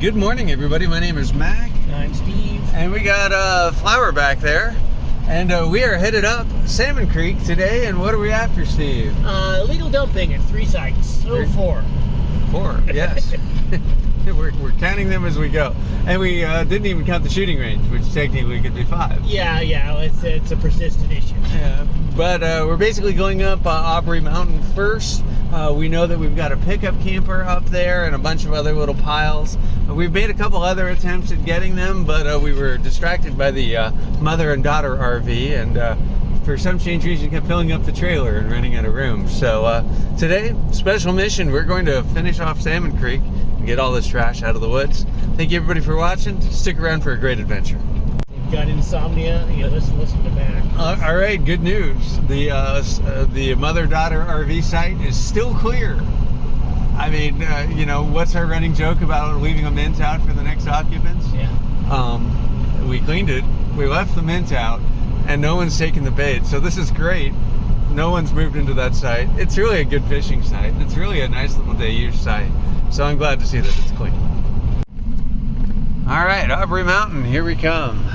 Good morning, everybody. My name is Mac. I'm Steve. And we got Flower back there. And we are headed up Salmon Creek today. And what are we after, Steve? Illegal dumping at 3 sites. Oh, 4. 4, yes. we're counting them as we go. And we didn't even count the shooting range, which technically could be 5. Yeah, it's a persistent issue. Yeah, but we're basically going up Aubrey Mountain first. We know that we've got a pickup camper up there and a bunch of other little piles. We've made a couple other attempts at getting them, but we were distracted by the mother and daughter RV, and for some strange reason kept filling up the trailer and running out of room. So today, special mission, we're going to finish off Salmon Creek and get all this trash out of the woods. Thank you everybody for watching. Stick around for a great adventure. Got insomnia, you listen to Mac. All right, good news. The mother-daughter RV site is still clear. I mean, you know, what's our running joke about leaving a mint out for the next occupants? Yeah. We cleaned it, we left the mint out, and no one's taken the bait. So this is great. No one's moved into that site. It's really a good fishing site. It's really a nice little day-use site. So I'm glad to see that it's clean. All right, Aubrey Mountain, here we come.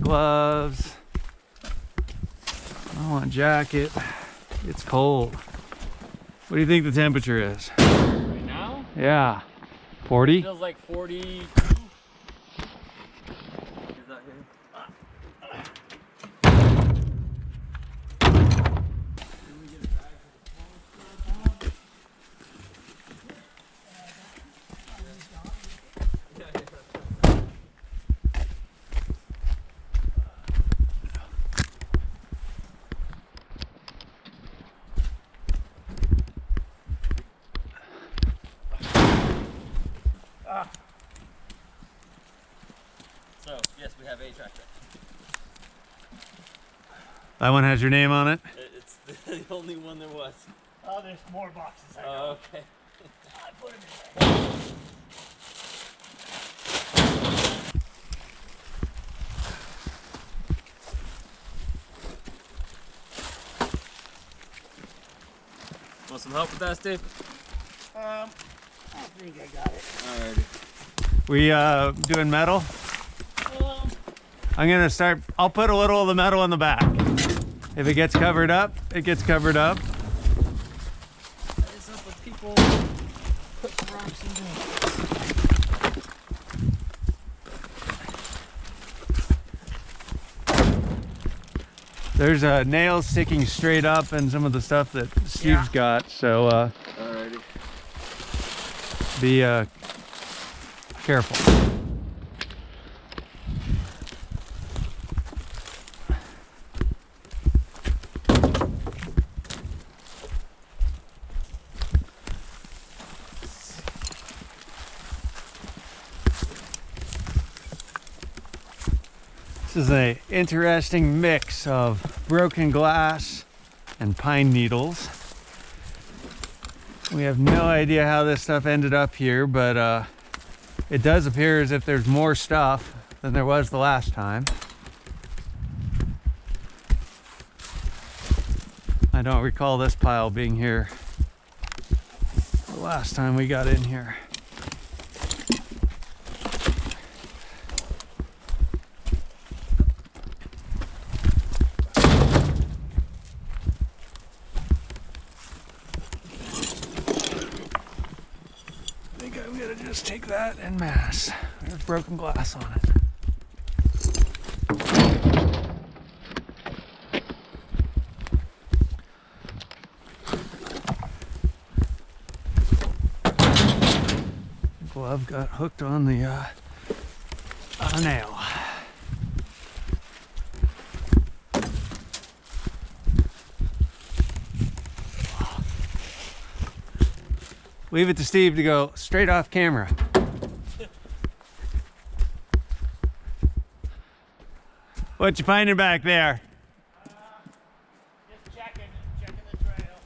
Gloves. I want a jacket. It's cold. What do you think the temperature is? Right now? Yeah. 40? Feels like 42. So, yes, we have a tractor. That one has your name on it? It's the only one there was. Oh, there's more boxes. I know. Oh, okay. I put them in there. Want some help with that, Steve? I think I got it. Alrighty. We doing metal? I'm gonna start, I'll put a little of the metal in the back. If it gets covered up, it gets covered up. What is up with people put rocks in There's nails sticking straight up and some of the stuff that Steve's got, so Alrighty. be careful. This is an interesting mix of broken glass and pine needles. We have no idea how this stuff ended up here, but it does appear as if there's more stuff than there was the last time. I don't recall this pile being here the last time we got in here. Just take that en masse. There's broken glass on it. The glove got hooked on the nail. Leave it to Steve to go straight off camera. What you finding back there? Just checking the trail.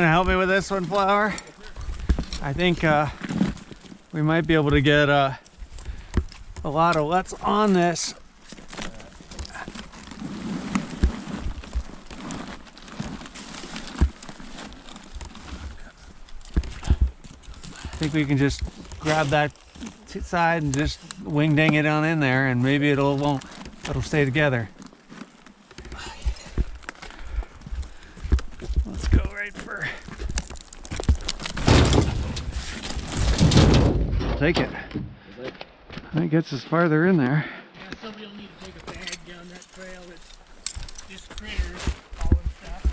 gonna help me with this one, Flower? I think we might be able to get a lot of what's on this. I think we can just grab that side and just wing ding it on in there, and maybe it'll stay together. Let's go right for. Take it. I think it gets us farther in there. Yeah, somebody will need to take a bag down that trail that's just critters hauling stuff.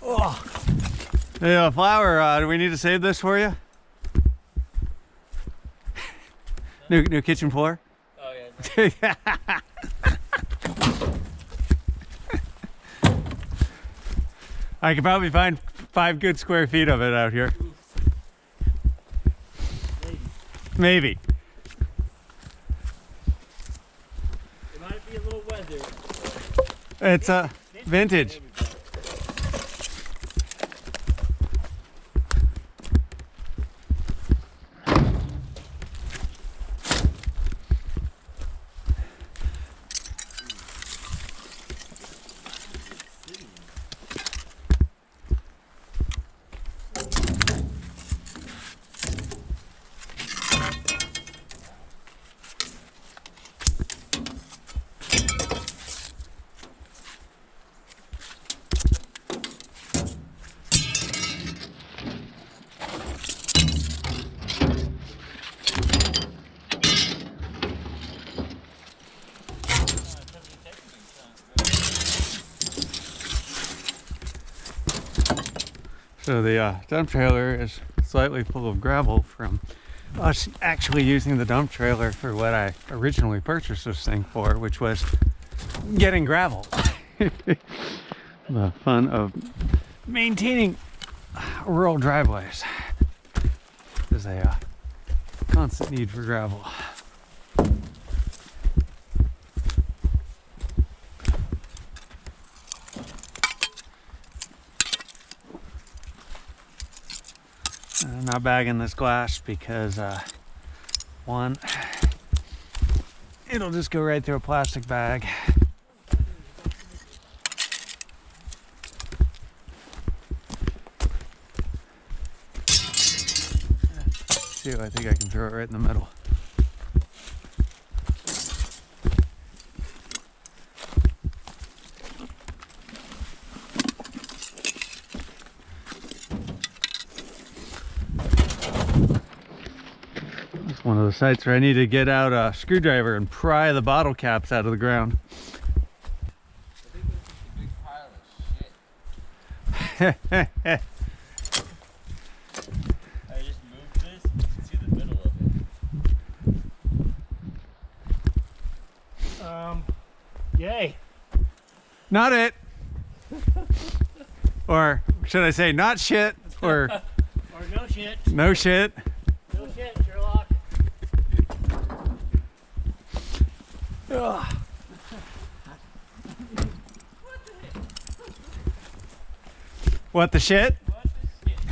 Oh. Hey, Flower, do we need to save this for you? New kitchen floor? Oh yeah. I could probably find 5 good square feet of it out here. Maybe. It might be a little weathered. It's a vintage. So the dump trailer is slightly full of gravel from us actually using the dump trailer for what I originally purchased this thing for, which was getting gravel. The fun of maintaining rural driveways. There's a constant need for gravel. I'm not bagging this glass because one, it'll just go right through a plastic bag. Two, I think I can throw it right in the middle. One of the sites where I need to get out a screwdriver and pry the bottle caps out of the ground. I think this is a big pile of shit. I just moved this, you can see the middle of it. Yay. Not it. Or should I say not shit, or Or no shit. no shit. No shit, Sherlock. Ugh. What the shit? What the shit?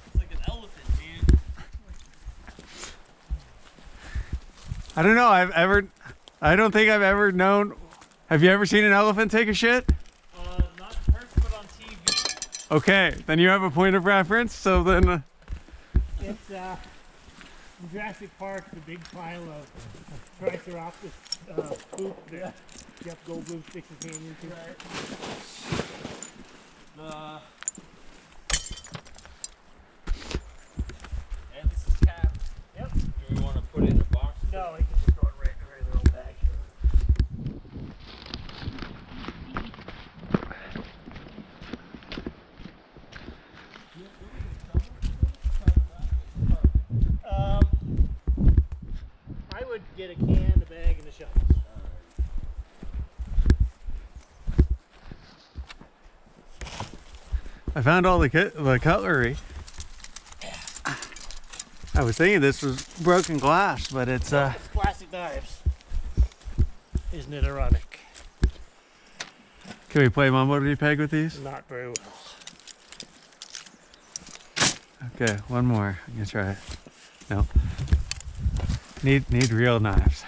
It's like an elephant, dude. I don't know. I don't think I've ever known. Have you ever seen an elephant take a shit? Not in person, but on TV. Okay, then you have a point of reference. So then, It's in Jurassic Park, the big pile of Triceratops poop that Jeff Goldblum sticks his hand into. And this is capped. Yep. Do we want to put it in a box? No, he can just throw it right in a regular old bag. I would get a can, a bag, and a shovel. I found all the cutlery. I was thinking this was broken glass, but it's It's plastic knives. Isn't it ironic? Can we play Mumbo Peg with these? Not very well. Okay, one more. I'm gonna try it. No. Need real knives.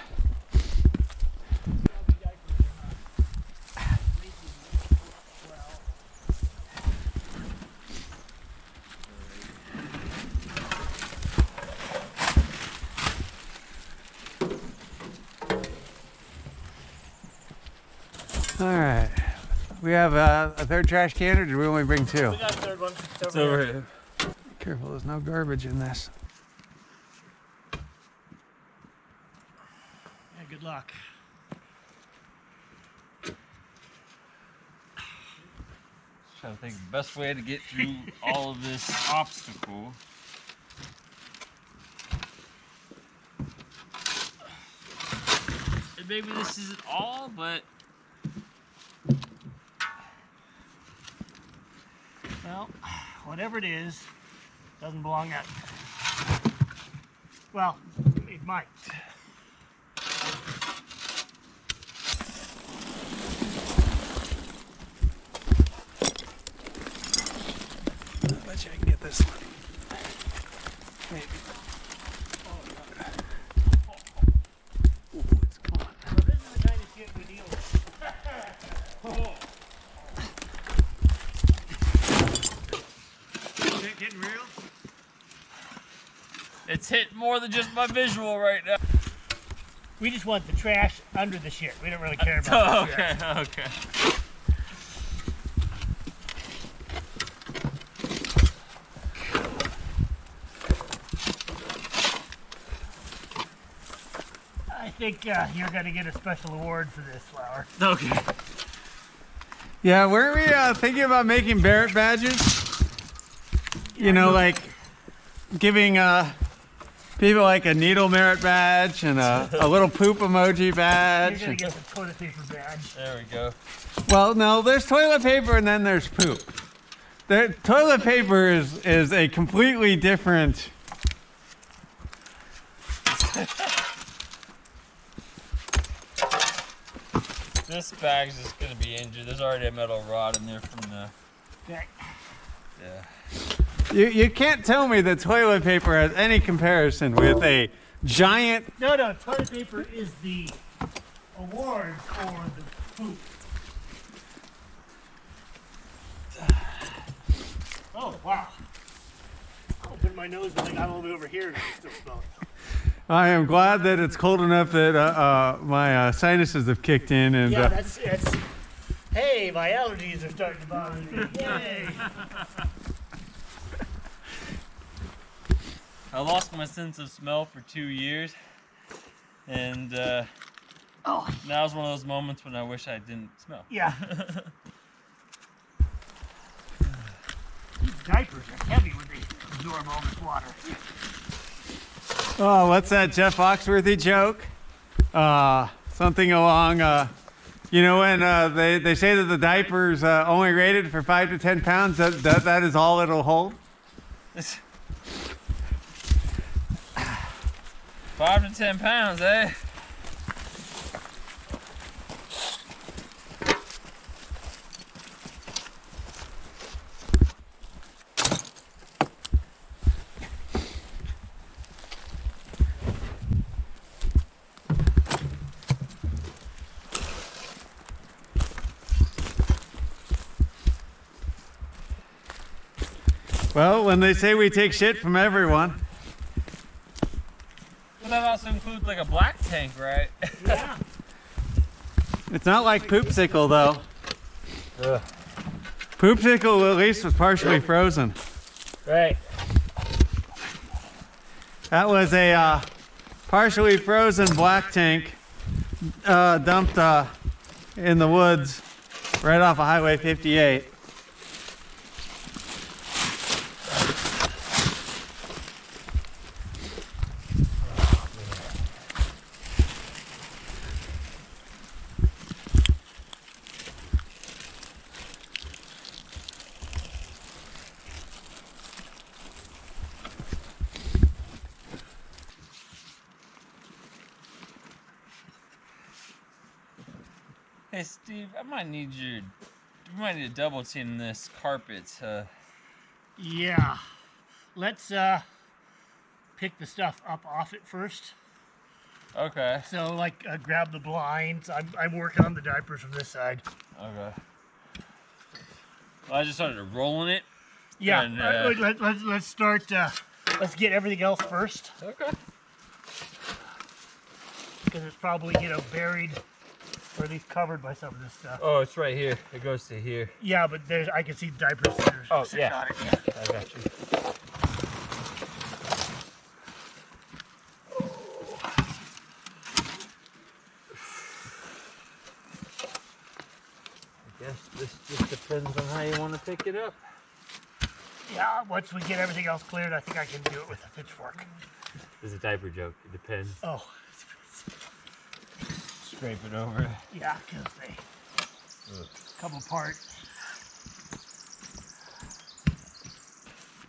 All right. We have a third trash can, or did we only bring two? We got a third one. It's over here. Careful, there's no garbage in this. Yeah, good luck. Trying to think of the best way to get through all of this obstacle. And maybe this isn't all, but Well, whatever it is, doesn't belong out. Well, it might. I bet you I can get this one. Maybe. Ooh, it's gone. Well, this is the kind of shit we deal with. Is it getting real? it's hitting more than just my visual right now. We just want the trash under the shit. We don't really care about the shit. Okay. I think you're going to get a special award for this, Flower. Okay. Yeah, weren't we thinking about making Barrett badges? You know, like giving people like a needle merit badge and a little poop emoji You're badge. going to get the toilet paper badge. There we go. Well, no, there's toilet paper and then there's poop. Toilet paper is a completely different. This bag's just gonna be injured. There's already a metal rod in there from the. Okay. Yeah. You can't tell me that toilet paper has any comparison with a giant. No, toilet paper is the award for the poop. Oh, wow. I opened my nose when I got all the way over here and I still smell it. I am glad that it's cold enough that my sinuses have kicked in and. Yeah, that's. Hey, my allergies are starting to bother me. Yay! I lost my sense of smell for 2 years, and now's one of those moments when I wish I didn't smell. Yeah. These diapers are heavy when they absorb all this water. Oh, what's that Jeff Foxworthy joke? Something along, when they say that the diaper's only rated for 5 to 10 pounds, that is all it'll hold? 5 to 10 pounds, eh? Well, when they say we take shit from everyone. Well, that also includes like a black tank, right? Yeah. It's not like Poopsicle, though. Poopsicle at least was partially frozen. Right. That was a partially frozen black tank dumped in the woods right off of Highway 58. Steve, we might need to double team this carpet. Yeah. Let's pick the stuff up off it first. Okay. So like grab the blinds. I'm working on the diapers from this side. Okay. Well, I just started rolling it. Yeah. And, let's start. Let's get everything else first. Okay. Because it's probably buried, or at least covered by some of this stuff. Oh, it's right here. It goes to here. Yeah, but I can see diapers. Oh, sitting yeah. on it, yeah. I got you. I guess this just depends on how you want to pick it up. Yeah, once we get everything else cleared, I think I can do it with a pitchfork. It's a diaper joke. It depends. Oh. Scrape it over. Yeah, because they come apart.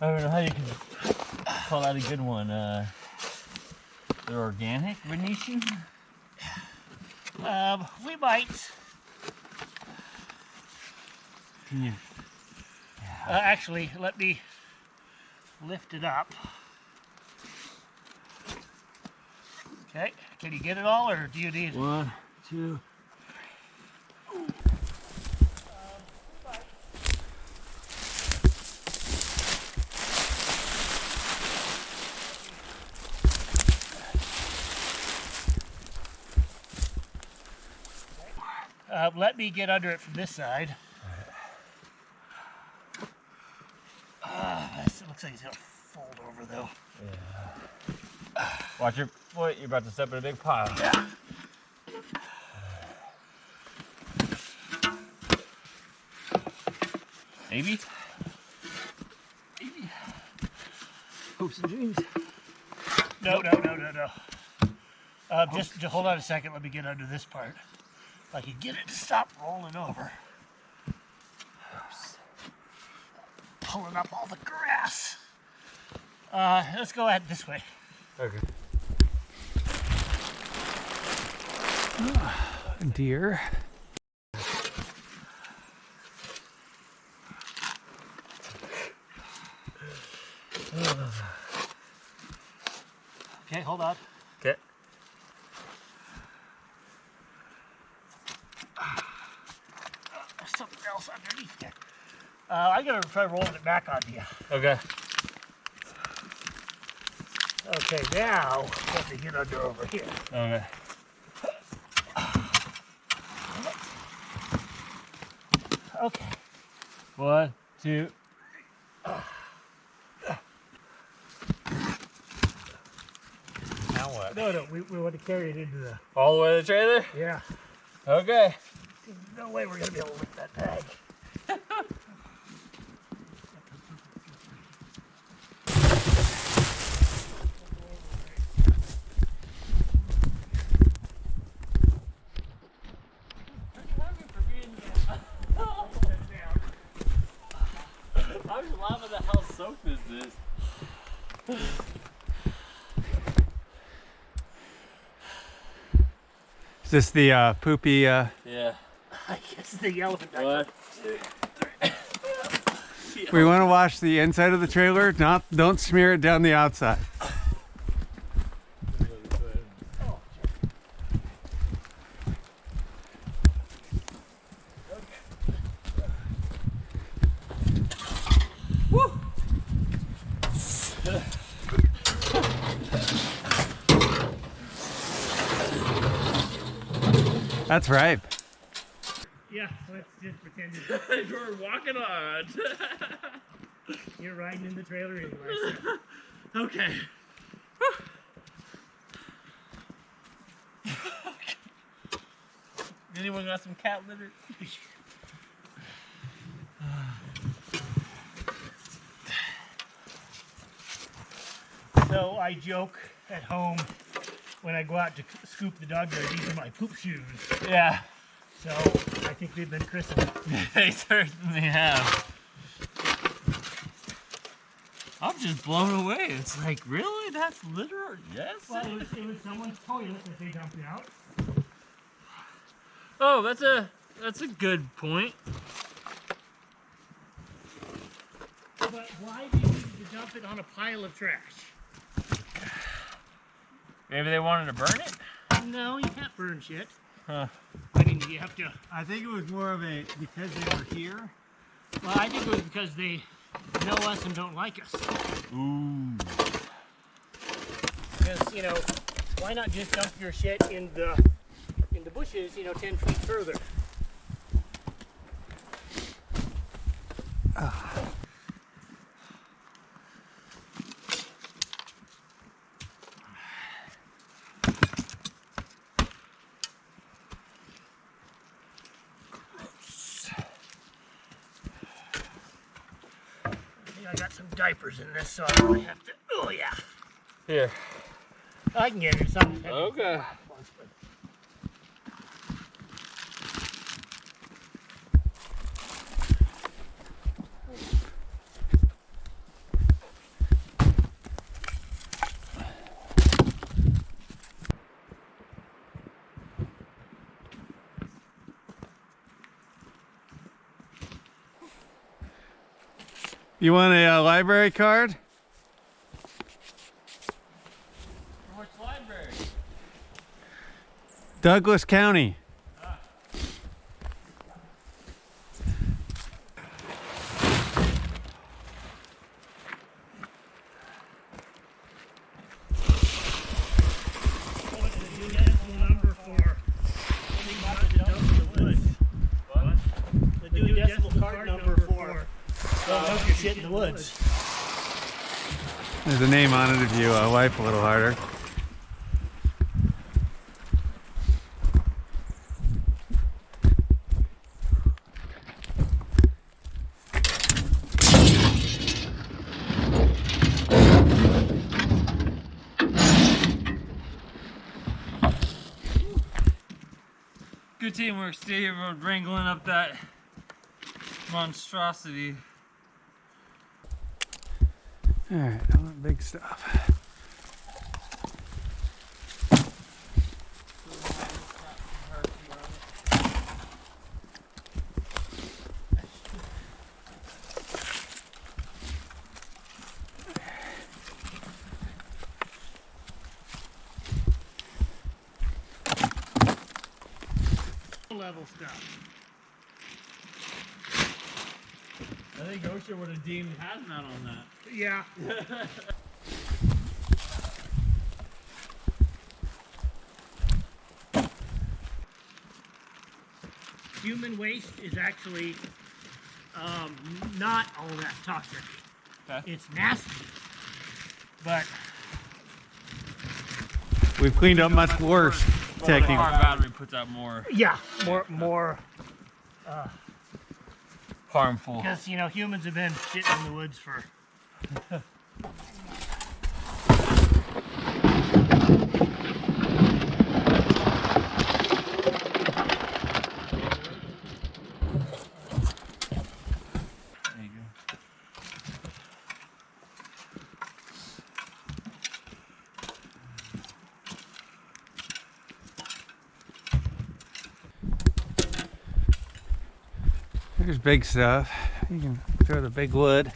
I don't know how you can call that a good one. They're organic, Venetian? We might. Can you? Actually, let me lift it up. Okay, can you get it all, or do you need? 1, 2. Let me get under it from this side. It looks like it's gonna fold over though. Yeah. Watch your foot. You're about to step in a big pile. Yeah. Maybe. Maybe. Hopes and dreams. No. Just hold on a second. Let me get under this part. If I can get it to stop rolling over. Oops. Pulling up all the grass. Let's go ahead this way. Okay. Deer. Okay, hold on. Okay. There's something else underneath there. I'm gonna try rolling it back onto you. Okay. Okay, now let me get under over here. Okay. Okay. 1, 2. Now what? No, we want to carry it into the. All the way to the trailer? Yeah. Okay. There's no way we're gonna be able to lift that bag. How much lava the hell soap is this? Is this the poopy? Yeah. I guess the elephant. 1, 2, 3. We want to wash the inside of the trailer. Don't smear it down the outside. That's right. Yeah, let's just pretend We're walking on. you're riding in the trailer anyway. So. Okay. Anyone got some cat litter? So I joke at home when I go out to scoop the dog there, these are my poop shoes. Yeah. So I think they've been christened. They certainly have. I'm just blown away. It's like, really? That's litter? Yes. Well, it was someone's toilet that they dumped out. Oh, that's a That's a good point. But why do you need to dump it on a pile of trash? Maybe they wanted to burn it? No, you can't burn shit. Huh. I mean, you have to. I think it was more of a because they were here. Well, I think it was because they know us and don't like us. Ooh. Because, you know, why not just dump your shit in the bushes, you know, 10 feet further? I got some diapers in this, so I really have to. Oh yeah, Here. I can get it. Something. Okay. You want a library card? Which library? Douglas County. Shit in the woods. There's a name on it if you wipe a little harder. Good teamwork, Steve. We're wrangling up that monstrosity. All right, I want big stuff. Level stuff. I think OSHA would have deemed hazmat on that. Yeah. Human waste is actually not all that toxic. Okay. It's nasty, but We've cleaned up much worse, The technically. car battery puts out more yeah, more harmful. because you know humans have been shitting in the woods for. There you go. There's big stuff. You can throw the big wood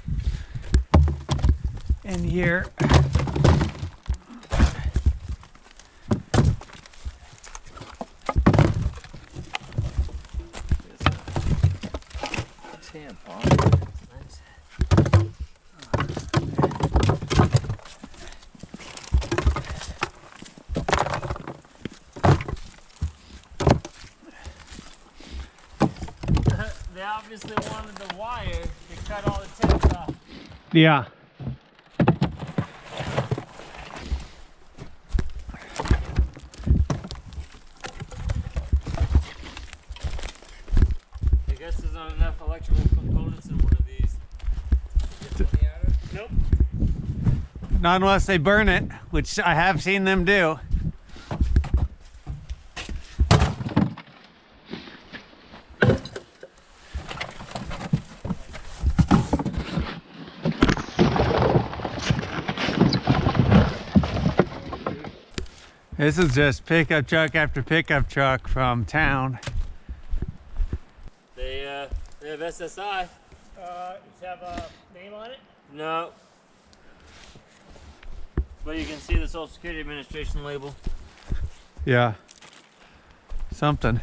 in here. They obviously wanted the wire to cut all the tips off. Yeah. I guess there's not enough electrical components in one of these. Get money out of it? Nope. Not unless they burn it, which I have seen them do. This is just pickup truck after pickup truck from town. We have SSI. Does it have a name on it? No. But you can see the Social Security Administration label. Yeah. Something.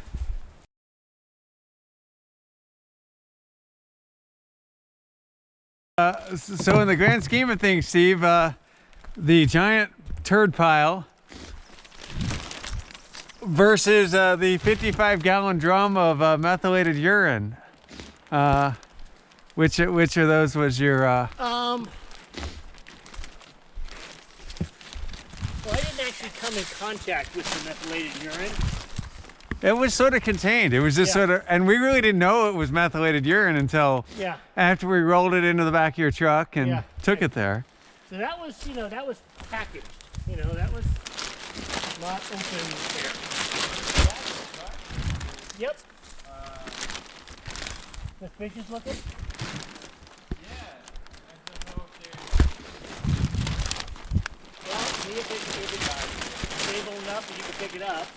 So in the grand scheme of things, Steve, the giant turd pile versus the 55-gallon drum of methylated urine. Which of those was your? Well, I didn't actually come in contact with the methylated urine. It was sort of contained. It was just sort of, and we really didn't know it was methylated urine until after we rolled it into the back of your truck and took it there. So that was, that was packaged. That was not open there. Yep. The fish is looking? Well, see if it's stable enough that you can pick it up.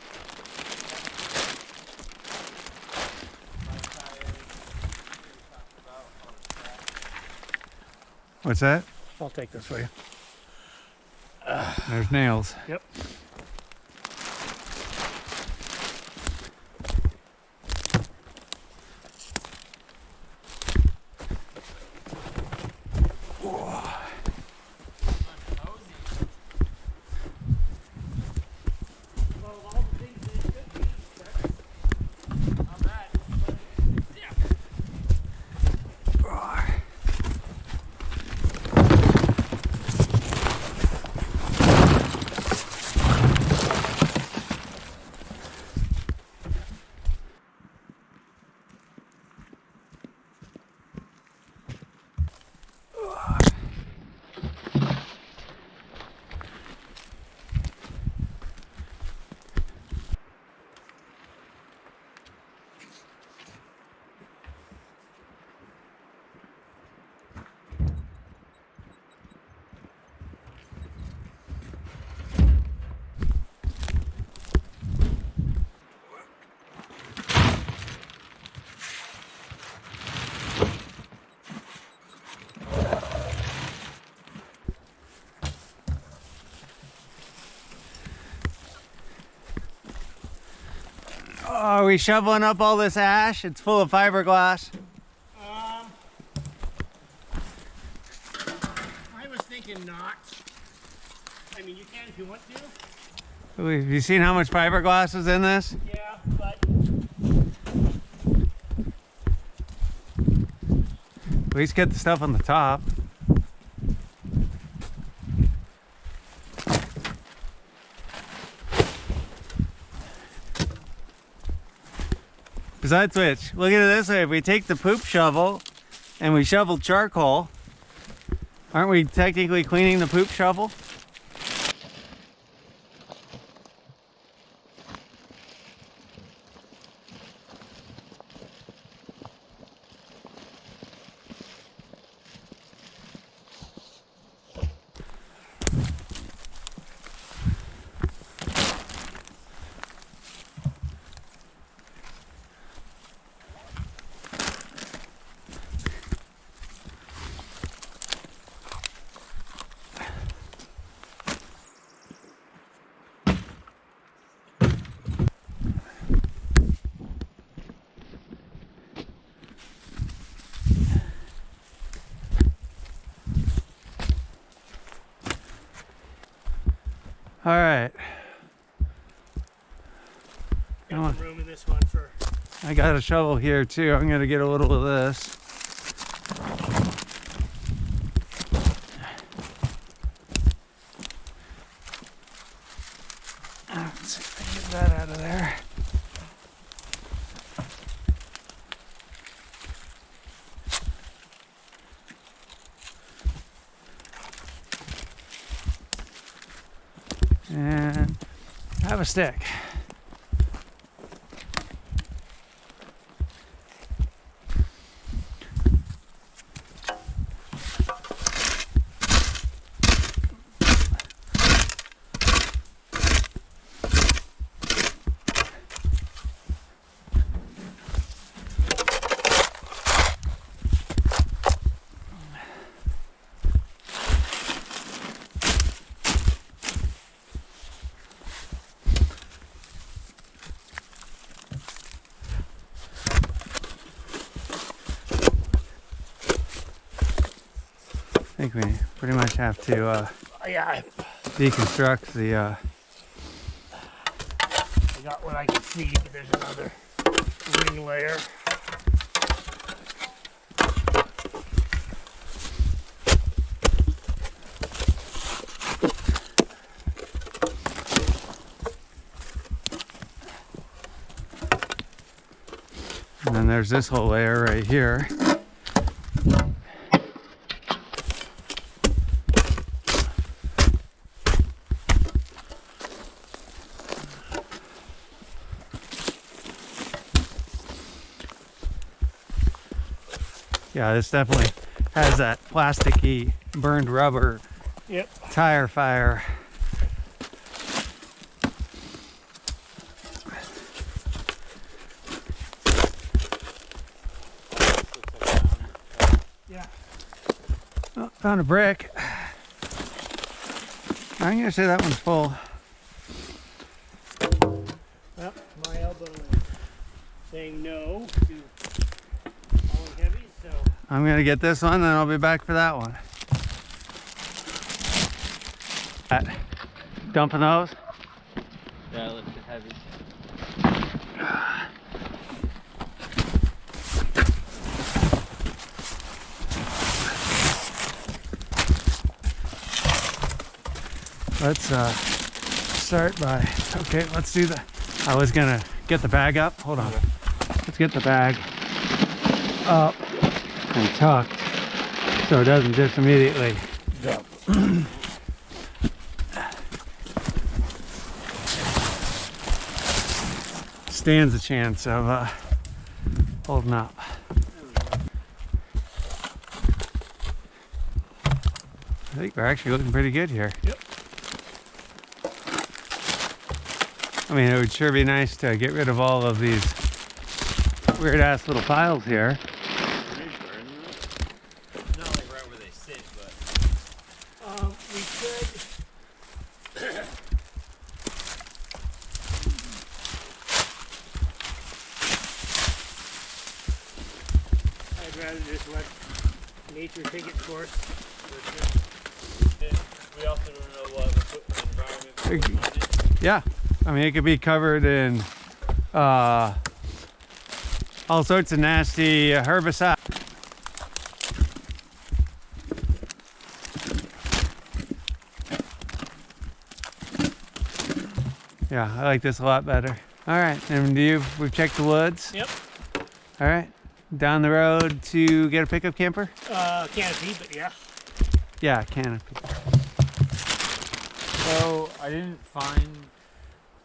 What's that? I'll take this for you. There's nails. Yep. Are we shoveling up all this ash? It's full of fiberglass. I was thinking not. I mean, you can if you want to. Have you seen how much fiberglass is in this? Yeah, but At least get the stuff on the top. Besides which, look at it this way, if we take the poop shovel and we shovel charcoal, aren't we technically cleaning the poop shovel? All right. got some room in this one for. I got a shovel here too. I'm gonna get a little of this. Let's see if I can get that out of there. And have a stick. think we pretty much have to Yeah, deconstruct the. I got what I can see, but there's another ring layer. And then there's this whole layer right here. Yeah, this definitely has that plasticky burned rubber Yep. tire fire. Yeah. Oh, found a brick. I'm gonna say that one's full. Well, my elbow is saying no to hauling heavy, so I'm gonna get this one, then I'll be back for that one. Dumping those. Yeah, I lifted heavy. Let's start by, okay, let's do the, I was gonna get the bag up. Hold on. Let's get the bag up and tucked so it doesn't just immediately jump. stands a chance of holding up. I think we're actually looking pretty good here. Yep. I mean, it would sure be nice to get rid of all of these weird ass little piles here. Not like right where they sit, but We could. I'd rather just let nature take its course. we also don't know what environment we're in. Yeah, I mean, it could be covered in all sorts of nasty herbicide. Yeah, I like this a lot better. All right, and we've checked the woods. Yep. All right, down the road to get a pickup camper? Canopy, but yeah. Yeah, canopy. So I didn't find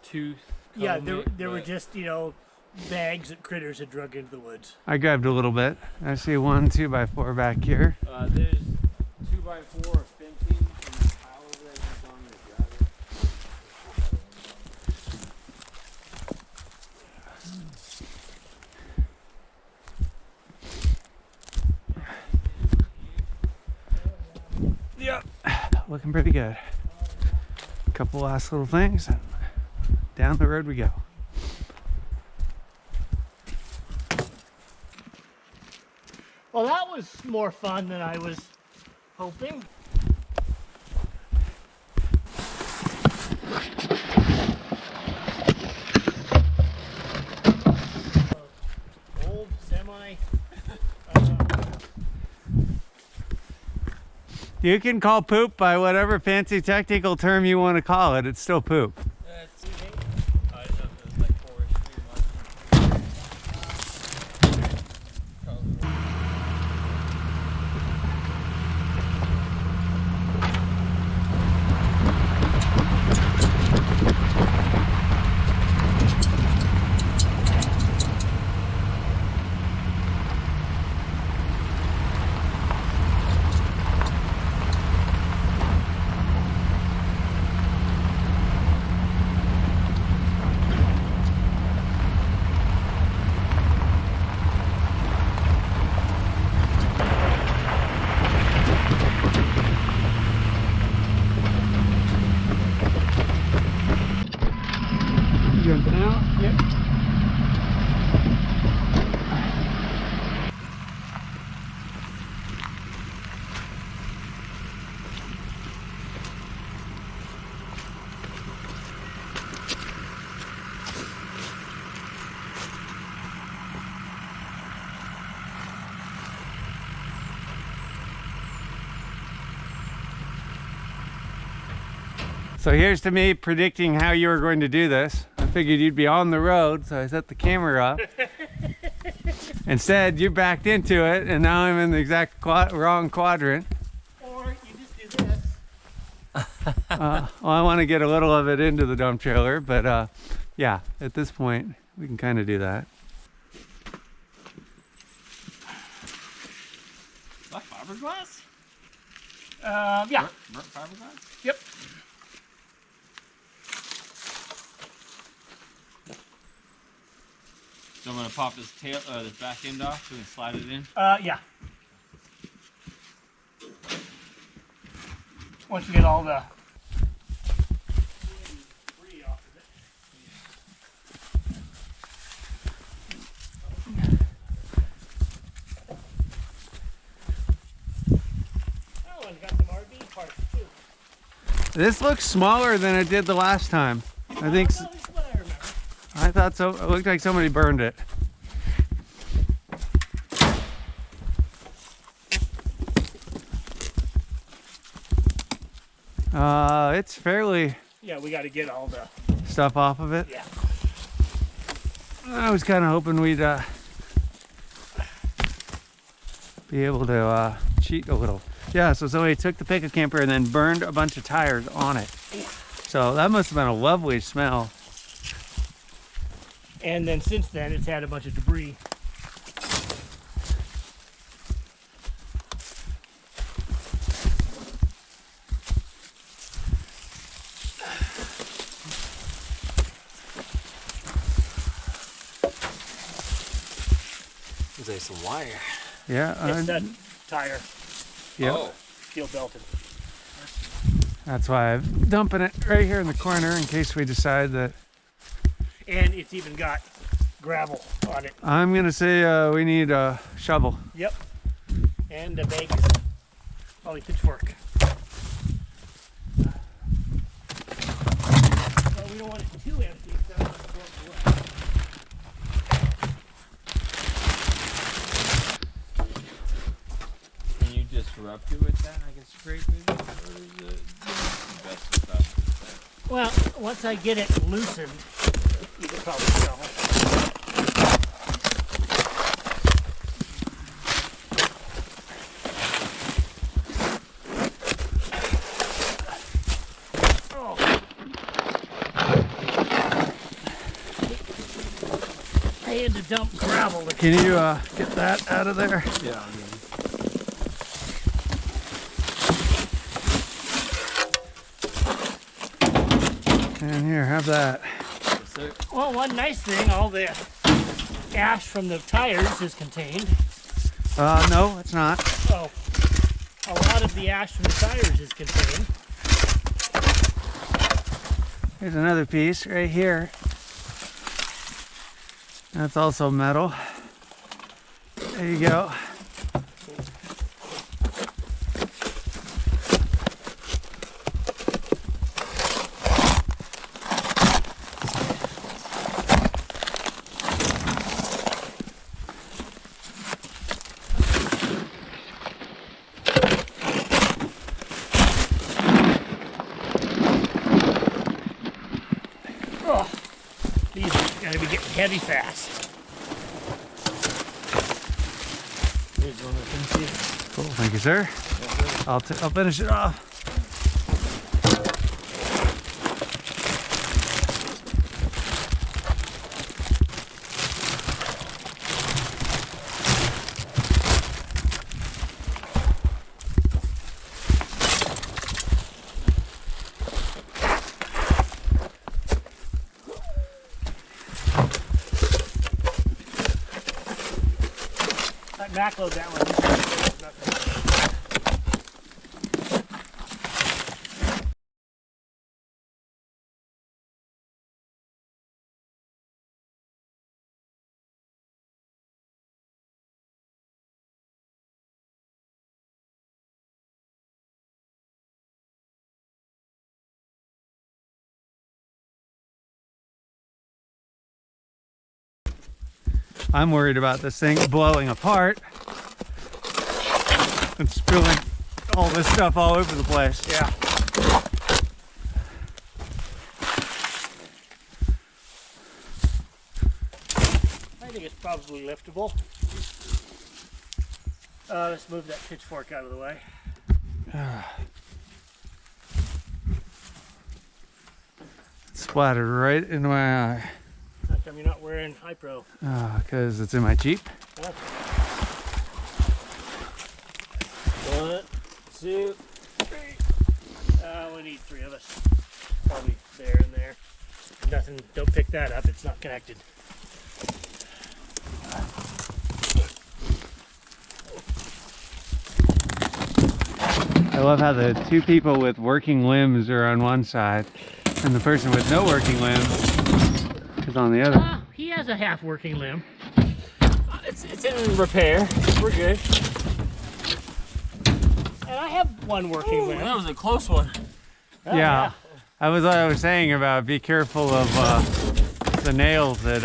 tooth. Yeah, there were just, bags that critters had drug into the woods. I grabbed a little bit. I see 1 2x4 back here. There's 2x4 of fencing and a pile over there that's on the driveway. Yep, looking pretty good. Couple last little things, and down the road we go. Well, that was more fun than I was hoping. Old semi. You can call poop by whatever fancy technical term you want to call it. It's still poop. That's I don't know if it was like forestry or So here's to me predicting how you were going to do this. I figured you'd be on the road, so I set the camera up. Instead, you backed into it, and now I'm in the exact wrong quadrant. Or you just do this. Well, I want to get a little of it into the dump trailer, but yeah, at this point, we can kind of do that. Is that fiberglass? Yeah. Burnt fiberglass? Yep. So I'm gonna pop this tail, this back end off so we can slide it in. Yeah. Once we get all the debris off of it. Oh, and got some RV parts too. This looks smaller than it did the last time. I think. Oh, no, this is what I remember. I thought so. It looked like somebody burned it. It's fairly Yeah, we got to get all the. stuff off of it. Yeah. I was kind of hoping we'd be able to cheat a little. Yeah, so Zoe took the pickup camper and then burned a bunch of tires on it. So that must have been a lovely smell. And then since then, it's had a bunch of debris. There's some wire. Yeah, It's that tire, yeah. Oh. steel belted. That's why I'm dumping it right here in the corner in case we decide that. And it's even got gravel on it. I'm gonna say we need a shovel. Yep. And a bag. Probably pitchfork. Well, we don't want it too empty, so that's what's away. Can you disrupt it with that? I can scrape it. Or is it best stuff? Well, once I get it loosened, you can probably tell. Oh. I had to dump gravel. Can you get that out of there? Yeah. And here, have that. Well, one nice thing, all the ash from the tires is contained. No, it's not. Oh, a lot of the ash from the tires is contained. Here's another piece right here. That's also metal. There you go. Oh, these are going to be getting heavy fast. Here's one of the things. Cool, thank you, sir. I'll finish it off. Backload that one. I'm worried about this thing blowing apart and spilling all this stuff all over the place. Yeah. probably liftable. Let's move that pitchfork out of the way. Splattered right into my eye. How come you're not wearing high pro? Because it's in my Jeep. Huh? 1, 2, 3. We need 3 of us. Probably there and there. Nothing, don't pick that up, it's not connected. I love how the 2 people with working limbs are on one side and the person with no working limbs is on the other. He has a half working limb. It's in repair. We're good. And I have 1 working limb. That was a close one. Oh, Yeah. I was saying about be careful of the nails that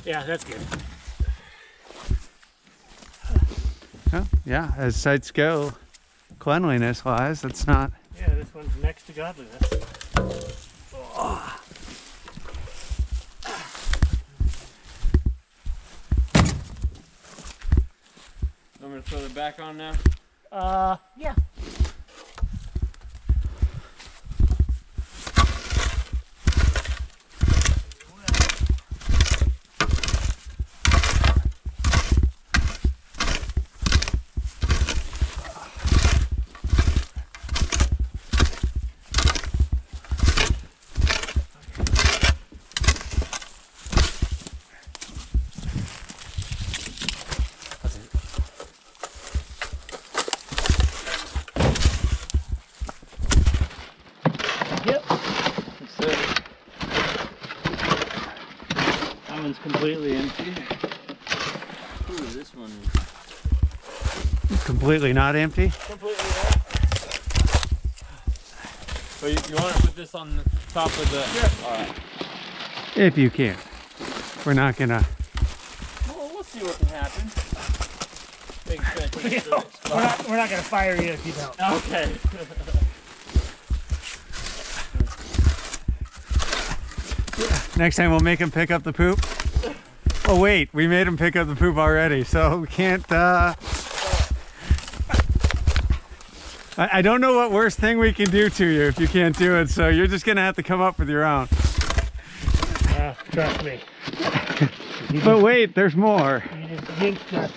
Yeah, that's good. yeah, as sites go, cleanliness wise, that's not. Yeah, this one's next to godliness. I'm gonna throw the back on now. Yeah. That one's completely empty. Ooh, this one is Completely not empty? Completely right. But you want to put this on the top of the... Sure. Alright. If you can. We're not gonna. Well, we'll see what can happen. We're not gonna fire you if you don't. Okay. Next time we'll make him pick up the poop. Oh wait, we made him pick up the poop already, so we can't. I don't know what worst thing we can do to you if you can't do it. So you're just gonna have to come up with your own. Trust me. But wait, there's more. You just jinxed us.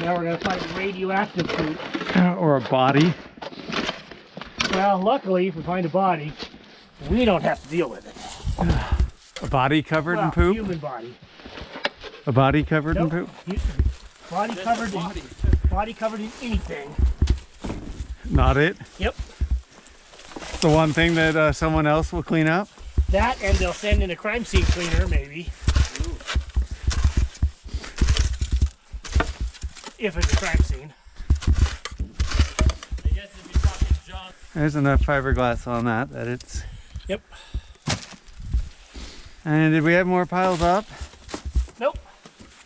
Now we're gonna find radioactive poop. Or a body. Well, luckily, if we find a body, we don't have to deal with it. A body covered Well, in poop? Human body. A body covered Nope. in poop? Body covered in body covered in anything. Not it? Yep. The one thing that someone else will clean up? That, and they'll send in a crime scene cleaner, maybe. Ooh. If it's a crime scene. I guess if you're talking John... There's enough fiberglass on that it's... Yep. And did we have more piles up? Nope.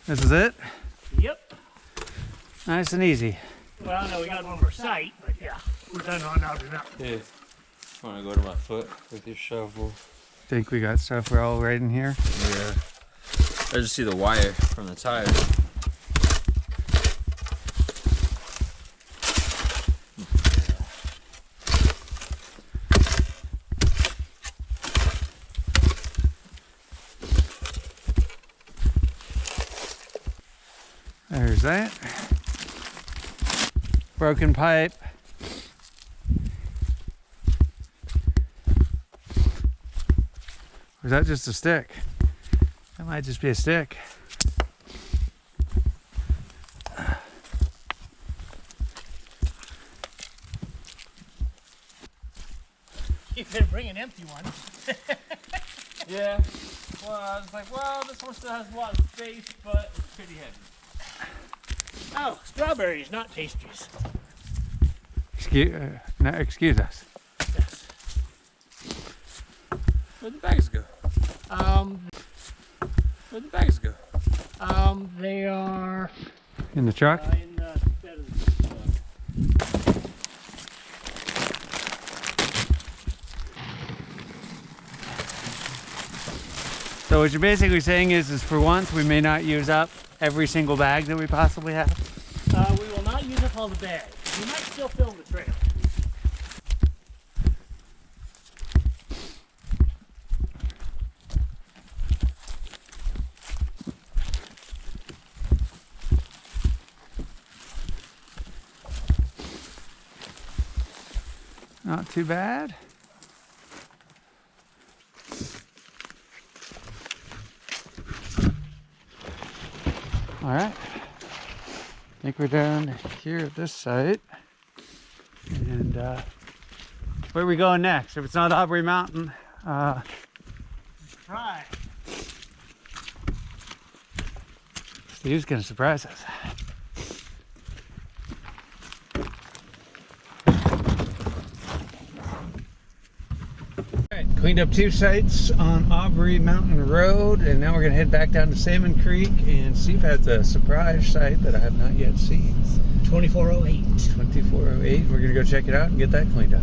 This is it? Yep. Nice and easy. Well, no, we got one more site, but yeah, we're done on out and up. Yeah. Want to go to my foot with your shovel? Think we got stuff we're all right in here? Yeah. I just see the wire from the tires. There's that. Broken pipe. Or is that just a stick? That might just be a stick. You could bring an empty one. Yeah. Well, I was like, well, this one still has a lot of space, but it's pretty heavy. Oh, strawberries, not pastries. Excuse us. Yes. Where'd the bags go? Where'd the bags go? They are In the truck? in the bed of the truck. So what you're basically saying is for once we may not use up every single bag that we possibly have. We will not use up all the bags. We might still fill the trailer. Not too bad. All right, I think we're down here at this site. And where are we going next? If it's not Aubrey Mountain, Try. Steve's gonna surprise us. Cleaned up 2 sites on Aubrey Mountain Road, and now we're gonna head back down to Salmon Creek, and Steve has a surprise site that I have not yet seen. 2408. 2408. We're gonna go check it out and get that cleaned up.